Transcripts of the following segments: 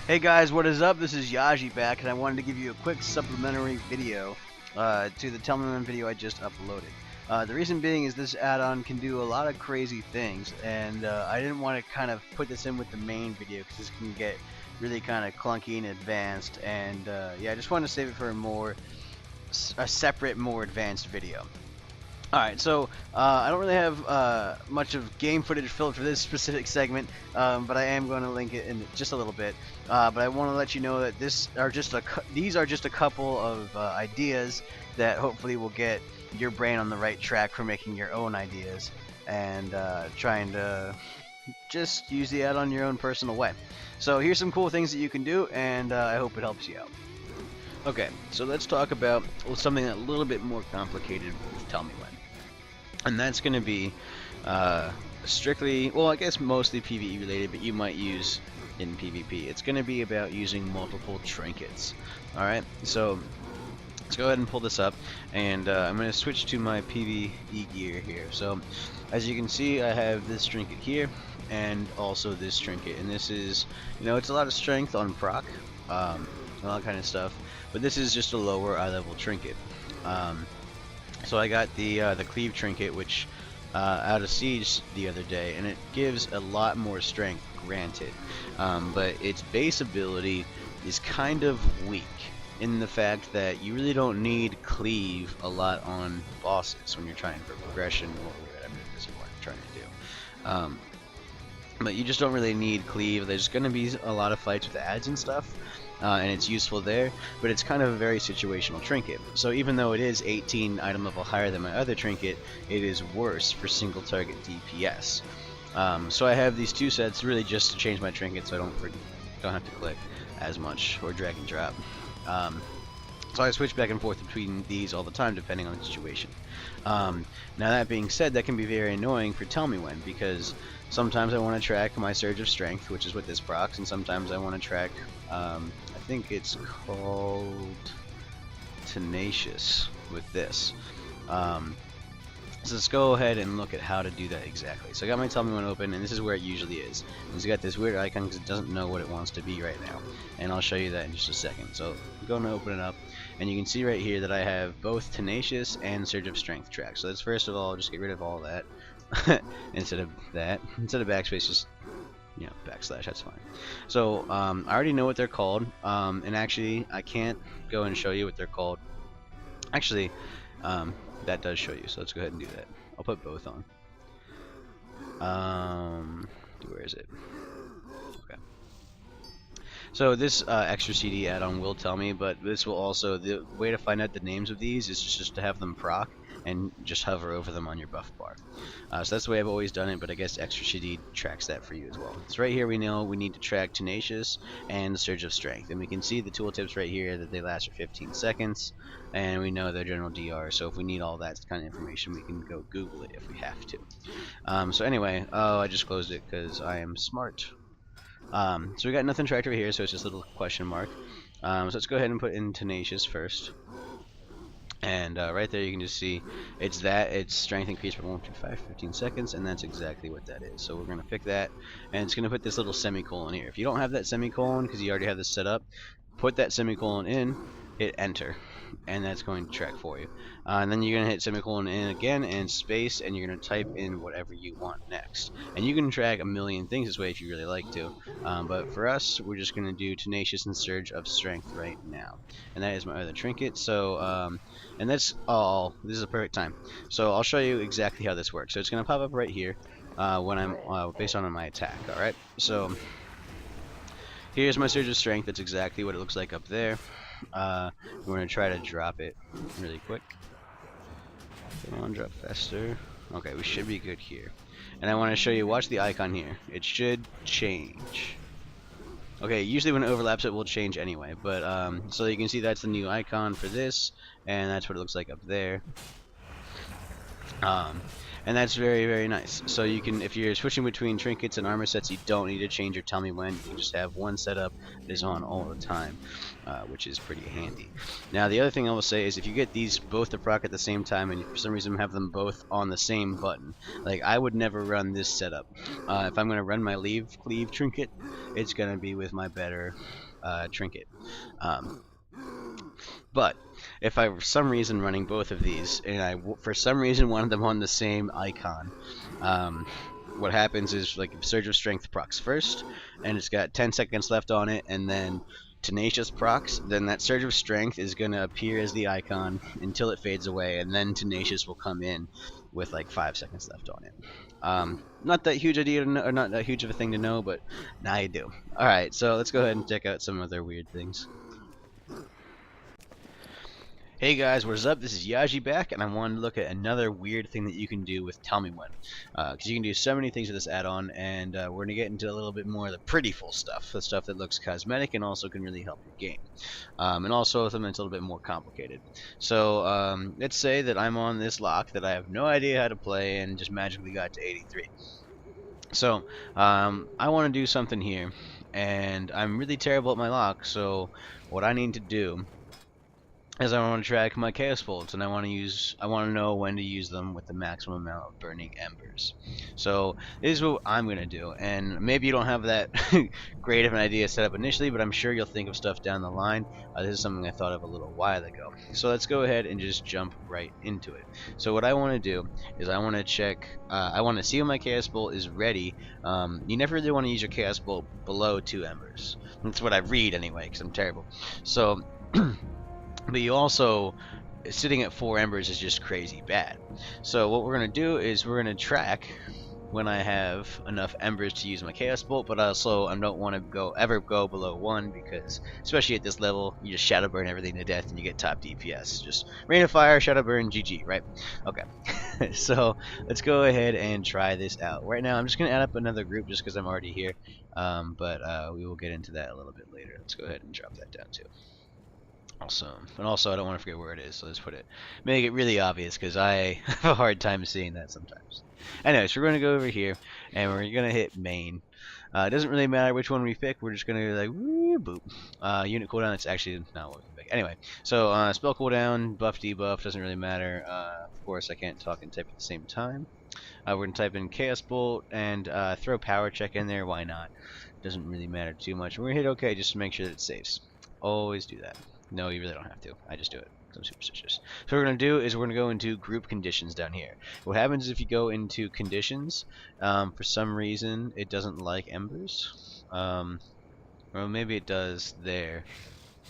Hey guys, what is up? This is Yaji back, and I wanted to give you a quick supplementary video to the TellMeWhen video I just uploaded. The reason being is this add-on can do a lot of crazy things, and I didn't want to kind of put this in with the main video because this can get really kind of clunky and advanced, and yeah, I just wanted to save it for a separate, more advanced video. Alright, so I don't really have much of game footage filled for this specific segment, but I am going to link it in just a little bit. But I want to let you know that these are just a couple of ideas that hopefully will get your brain on the right track for making your own ideas and trying to just use the add-on in your own personal way. So here's some cool things that you can do, and I hope it helps you out. Okay, so let's talk about something a little bit more complicated with TellMeWhen. And that's going to be strictly, well, I guess mostly PvE related, but you might use in PvP. It's going to be about using multiple trinkets. Alright, so let's go ahead and pull this up, and I'm going to switch to my PvE gear here. So as you can see, I have this trinket here, and also this trinket, and this is, you know, it's a lot of strength on proc, all that kind of stuff, but this is just a lower eye level trinket. So I got the cleave trinket, which out of siege the other day, and it gives a lot more strength, granted, but its base ability is kind of weak in the fact that you really don't need cleave a lot on bosses when you're trying for progression or whatever it is you're trying to do. But you just don't really need cleave. There's going to be a lot of fights with ads and stuff, and it's useful there, but it's kind of a very situational trinket. So even though it is 18 item level higher than my other trinket, it is worse for single target DPS. So I have these two sets really just to change my trinket so I don't have to click as much or drag and drop. So I switch back and forth between these all the time depending on the situation. Now that being said, that can be very annoying for TellMeWhen, because sometimes I want to track my surge of strength, which is what this procs, and sometimes I want to track, I think it's called tenacious with this. So let's go ahead and look at how to do that exactly. So I got my TellMeWhen open, and this is where it usually is. It's got this weird icon because it doesn't know what it wants to be right now, and I'll show you that in just a second. So I'm going to open it up, and you can see right here that I have both tenacious and surge of strength tracks. So let's first of all just get rid of all that instead of backspace, just, you know, backslash, that's fine. So I already know what they're called, and actually I can't go and show you what they're called. Actually, that does show you, so let's go ahead and do that. I'll put both on. Where is it? Okay. So this extra CD add-on will tell me, but this will also, the way to find out the names of these is just to have them proc and just hover over them on your buff bar. So that's the way I've always done it, but I guess extra CD tracks that for you as well. So right here we know we need to track tenacious and surge of strength, and we can see the tooltips right here that they last for 15 seconds, and we know their general DR. So if we need all that kind of information, we can go Google it if we have to. So anyway, I just closed it because I am smart. So we got nothing tracked over here, so it's just a little question mark. So let's go ahead and put in tenacious first. And right there you can just see it's strength increased by 1.5 15 seconds, and that's exactly what that is. So we're going to pick that, and it's going to put this little semicolon here. If you don't have that semicolon because you already have this set up, put that semicolon in, hit enter, and that's going to track for you. And then you're going to hit semicolon in again and space, and you're going to type in whatever you want next. And you can track a million things this way if you really like to, but for us, we're just going to do tenacious and surge of strength right now. And that is my other trinket. So and that's all. This is a perfect time. So I'll show you exactly how this works. So it's going to pop up right here when I'm based on my attack. Alright, so here's my surge of strength. That's exactly what it looks like up there. We're going to try to drop it really quick. Come on, drop faster. Okay, we should be good here. And I want to show you, watch the icon here. It should change. Okay, usually when it overlaps it will change anyway, but so you can see that's the new icon for this, and that's what it looks like up there. And that's very, very nice. So you can, if you're switching between trinkets and armor sets, you don't need to change your TellMeWhen. You can just have one setup that is on all the time, which is pretty handy. Now the other thing I will say is if you get these both to proc at the same time and you for some reason have them both on the same button, like I would never run this setup. If I'm going to run my cleave trinket, it's going to be with my better trinket. But if I for some reason running both of these and I for some reason wanted them on the same icon, what happens is like if Surge of Strength procs first and it's got 10 seconds left on it, and then Tenacious procs, then that Surge of Strength is going to appear as the icon until it fades away, and then Tenacious will come in with like 5 seconds left on it. Not that huge idea to know, or not that huge of a thing to know, but now you do. Alright, so let's go ahead and check out some other weird things. Hey guys, what is up? This is Yaji back, and I wanted to look at another weird thing that you can do with TellMeWhen. Because you can do so many things with this add-on, and we're going to get into a little bit more of the prettyful stuff, the stuff that looks cosmetic and also can really help your game. And also something that's a little bit more complicated. So, let's say that I'm on this lock that I have no idea how to play and just magically got to 83. So, I want to do something here, and I'm really terrible at my lock, so what I need to do is I want to track my chaos bolts, and I want to know when to use them with the maximum amount of burning embers. So this is what I'm gonna do, and maybe you don't have that great of an idea set up initially, but I'm sure you'll think of stuff down the line. This is something I thought of a little while ago. So let's go ahead and just jump right into it. So what I want to do is I want to check. I want to see when my chaos bolt is ready. You never really want to use your chaos bolt below 2 embers. That's what I read anyway, because I'm terrible. So. But you also, sitting at 4 embers is just crazy bad. So what we're going to do is we're going to track when I have enough embers to use my chaos bolt, but also I don't want to ever go below 1, because especially at this level you just shadow burn everything to death and you get top DPS. Just rain of fire, shadow burn, GG, right? Okay. So let's go ahead and try this out. Right now I'm just going to add up another group just because I'm already here, but we will get into that a little bit later. Let's go ahead and drop that down too. Awesome. And also I don't want to forget where it is, so let's make it really obvious, because I have a hard time seeing that sometimes. Anyways, we're going to go over here and we're going to hit main. It doesn't really matter which one we pick, we're just going to like woo, boop. Unit cooldown, it's actually not what we pick. Anyway, so spell cooldown, buff, debuff, doesn't really matter. Of course I can't talk and type at the same time. We're going to type in Chaos Bolt and throw power check in there, why not? Doesn't really matter too much. We're going to hit OK just to make sure that it saves. Always do that. No, you really don't have to. I just do it. I'm superstitious. So what we're going to do is we're going to go into group conditions down here. What happens is if you go into conditions, for some reason it doesn't like embers. Or maybe it does there.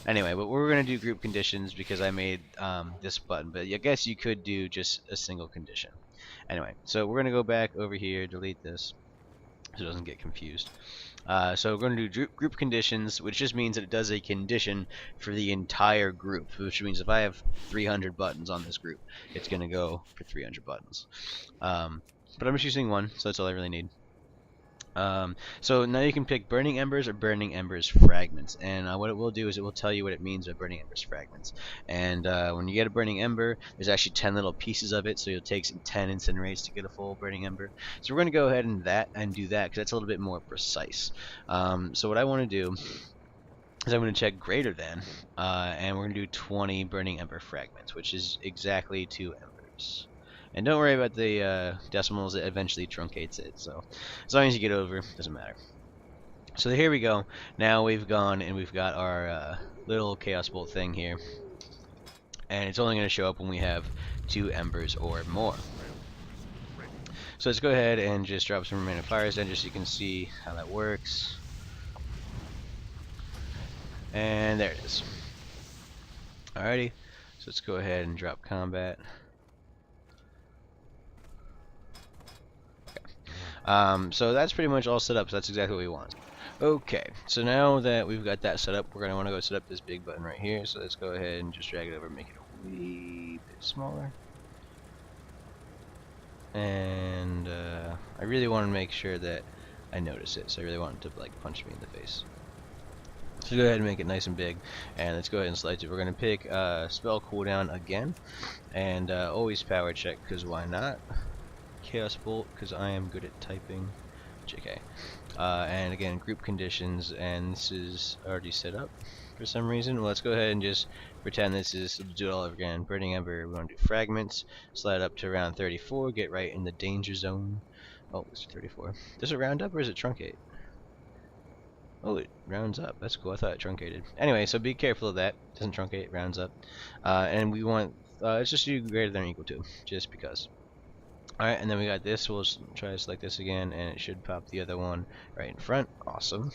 Anyway, but we're going to do group conditions because I made this button. But I guess you could do just a single condition. Anyway, so we're going to go back over here, delete this so it doesn't get confused. So we're going to do group conditions, which just means that it does a condition for the entire group, which means if I have 300 buttons on this group, it's going to go for 300 buttons. But I'm just using 1, so that's all I really need. So now you can pick Burning Embers or Burning Embers Fragments, and what it will do is it will tell you what it means by Burning Embers Fragments. And when you get a Burning Ember, there's actually 10 little pieces of it, so you'll take 10 incinerates to get a full Burning Ember. So we're going to go ahead and do that because that's a little bit more precise. So what I want to do is I'm going to check greater than, and we're going to do 20 Burning Ember Fragments, which is exactly 2 embers. And don't worry about the decimals, it eventually truncates it, so as long as you get over, it doesn't matter. So here we go. Now we've gone and we've got our little Chaos Bolt thing here. And it's only going to show up when we have 2 embers or more. So let's go ahead and just drop some remaining fires down just so you can see how that works. And there it is. Alrighty, so let's go ahead and drop combat. So that's pretty much all set up, so that's exactly what we want. Okay, so now that we've got that set up, we're going to want to go set up this big button right here, so let's go ahead and just drag it over and make it a wee bit smaller. And I really want to make sure that I notice it, so I really want it to like punch me in the face. So go ahead and make it nice and big, and let's go ahead and select it. We're going to pick spell cooldown again, and always power check, because why not? chaos bolt because I am good at typing. JK. And again, group conditions, and this is already set up for some reason. Well, let's go ahead and just pretend this is, do it all over again. Burning Ember, we want to do fragments, slide up to around 34, get right in the danger zone. Oh, it's 34. Does it round up or is it truncate? Oh, it rounds up. That's cool. I thought it truncated. Anyway, so be careful of that. It doesn't truncate, it rounds up. And we want, let's just do greater than or equal to, just because. Alright, and then we got this. We'll try to select this again, and it should pop the other one right in front. Awesome.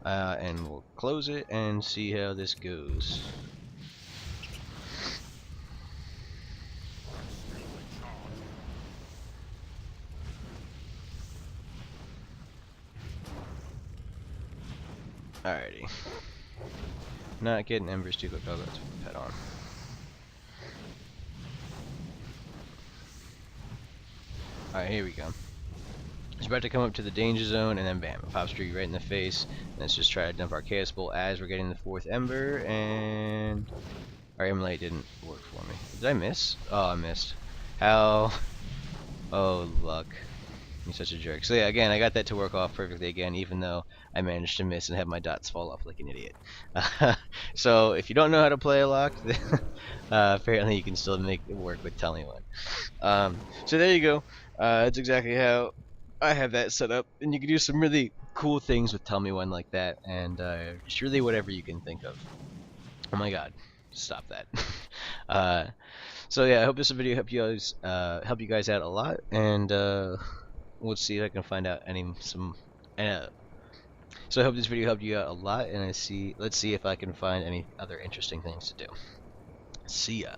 And we'll close it and see how this goes. Alrighty. Not getting embers too quick. Oh, let's head on. Alright, here we go. It's about to come up to the danger zone, and then bam, it pops Dree right in the face. And let's just try to dump our chaos bolt as we're getting the 4th ember, and our emulate didn't work for me. Did I miss? Oh, I missed. How? Oh, luck. I'm such a jerk. So yeah, again, I got that to work off perfectly again, even though I managed to miss and have my dots fall off like an idiot. So if you don't know how to play a lock, apparently you can still make it work with TellMeWhen. So there you go. That's exactly how I have that set up, and you can do some really cool things with TellMeWhen like that, and just really whatever you can think of. Oh my god, stop that. So yeah, I hope this video helped you guys out a lot, and let's see if I can find out so I hope this video helped you out a lot, and let's see if I can find any other interesting things to do. See ya.